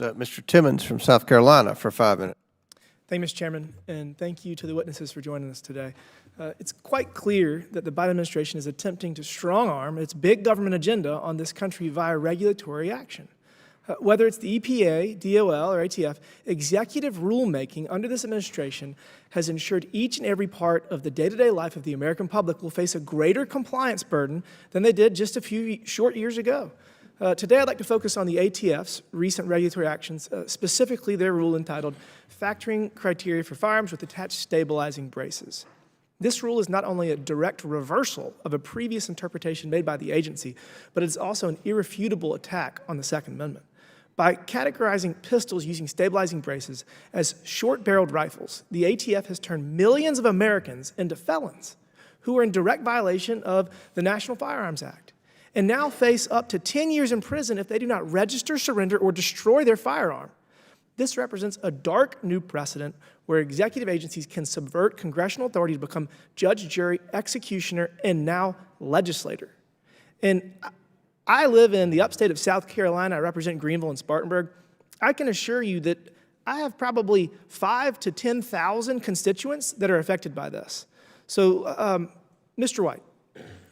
is Mr. Timmons from South Carolina for 5 minutes. Thank you, Mr. Chairman, and thank you to the witnesses for joining us today. It's quite clear that the Biden administration is attempting to strong-arm its big government agenda on this country via regulatory action. Whether it's the EPA, DOL, or ATF, executive rulemaking under this administration has ensured each and every part of the day-to-day life of the American public will face a greater compliance burden than they did just a few short years ago. Today, I'd like to focus on the ATF's recent regulatory actions, specifically their rule entitled Factoring Criteria for Firearms with Attached Stabilizing Braces. This rule is not only a direct reversal of a previous interpretation made by the agency, but it's also an irrefutable attack on the Second Amendment. By categorizing pistols using stabilizing braces as short-barreled rifles, the ATF has turned millions of Americans into felons who are in direct violation of the National Firearms Act and now face up to 10 years in prison if they do not register, surrender, or destroy their firearm. This represents a dark new precedent where executive agencies can subvert congressional authority to become judge, jury, executioner, and now legislator. And I live in the upstate of South Carolina. I represent Greenville and Spartanburg. I can assure you that I have probably 5,000 to 10,000 constituents that are affected by this. So, Mr. White,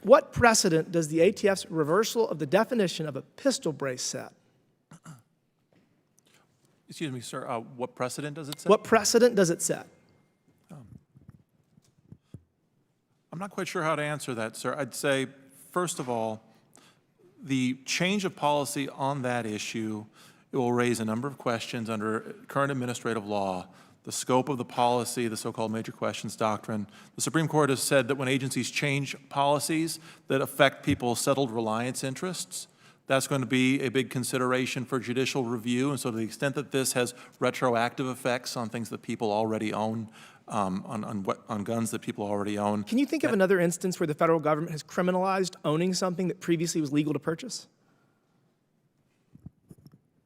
what precedent does the ATF's reversal of the definition of a pistol brace set? Excuse me, sir, what precedent does it set? What precedent does it set? I'm not quite sure how to answer that, sir. I'd say, first of all, the change of policy on that issue, it will raise a number of questions under current administrative law, the scope of the policy, the so-called major questions doctrine. The Supreme Court has said that when agencies change policies that affect people's settled reliance interests, that's going to be a big consideration for judicial review. And so to the extent that this has retroactive effects on things that people already own, on guns that people already own. Can you think of another instance where the federal government has criminalized owning something that previously was legal to purchase?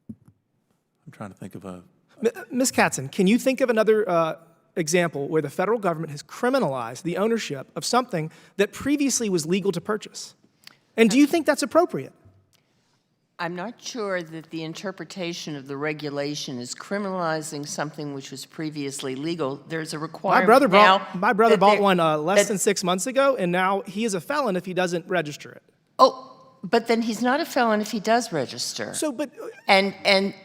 I'm trying to think of a... Ms. Katzen, can you think of another example where the federal government has criminalized the ownership of something that previously was legal to purchase? And do you think that's appropriate? I'm not sure that the interpretation of the regulation is criminalizing something which was previously legal. There's a requirement My brother bought one less than 6 months ago, and now he is a felon if he doesn't register it. Oh, but then he's not a felon if he does register. So, but and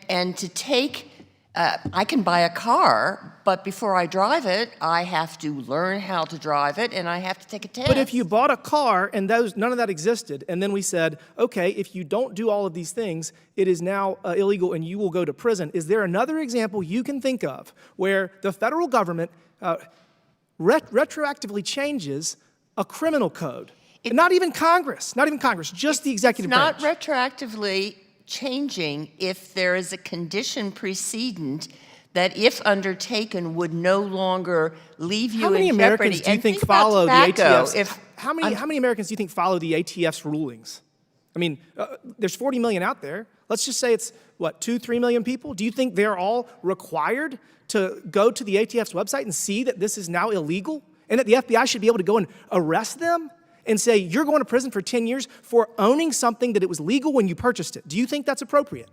to take, I can buy a car, but before I drive it, I have to learn how to drive it, and I have to take a test. But if you bought a car and none of that existed, and then we said, okay, if you don't do all of these things, it is now illegal and you will go to prison. Is there another example you can think of where the federal government retroactively changes a criminal code? Not even Congress, just the executive branch. It's not retroactively changing if there is a condition precedent that, if undertaken, would no longer leave you in jeopardy. How many Americans do you think follow the ATF's? How many Americans do you think follow the ATF's rulings? I mean, there's 40 million out there. Let's just say it's, what, 2-3 million people? Do you think they're all required to go to the ATF's website and see that this is now illegal? And that the FBI should be able to go and arrest them and say, you're going to prison for 10 years for owning something that it was legal when you purchased it? Do you think that's appropriate?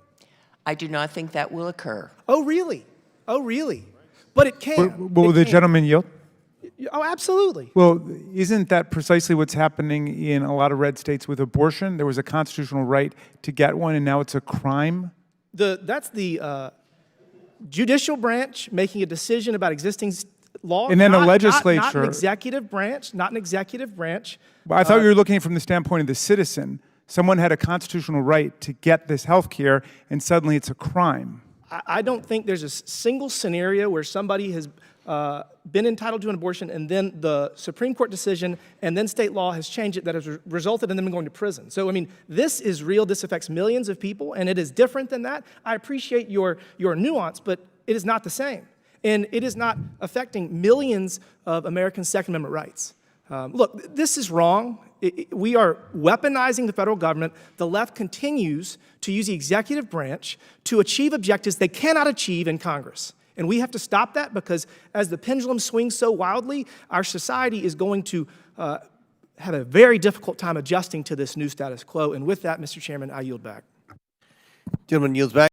I do not think that will occur. Oh, really? Oh, really? But it can. Will the gentleman yield? Oh, absolutely. Well, isn't that precisely what's happening in a lot of red states with abortion? There was a constitutional right to get one, and now it's a crime? That's the judicial branch making a decision about existing law. And then a legislature. Not an executive branch, But I thought you were looking from the standpoint of the citizen. Someone had a constitutional right to get this health care, and suddenly it's a crime. I don't think there's a single scenario where somebody has been entitled to an abortion and then the Supreme Court decision and then state law has changed it that has resulted in them going to prison. So, I mean, this is real. This affects millions of people, and it is different than that. I appreciate your nuance, but it is not the same. And it is not affecting millions of Americans' Second Amendment rights. Look, this is wrong. We are weaponizing the federal government. The left continues to use the executive branch to achieve objectives they cannot achieve in Congress. And we have to stop that because as the pendulum swings so wildly, our society is going to have a very difficult time adjusting to this new status quo. And with that, Mr. Chairman, I yield back. Gentleman yields back.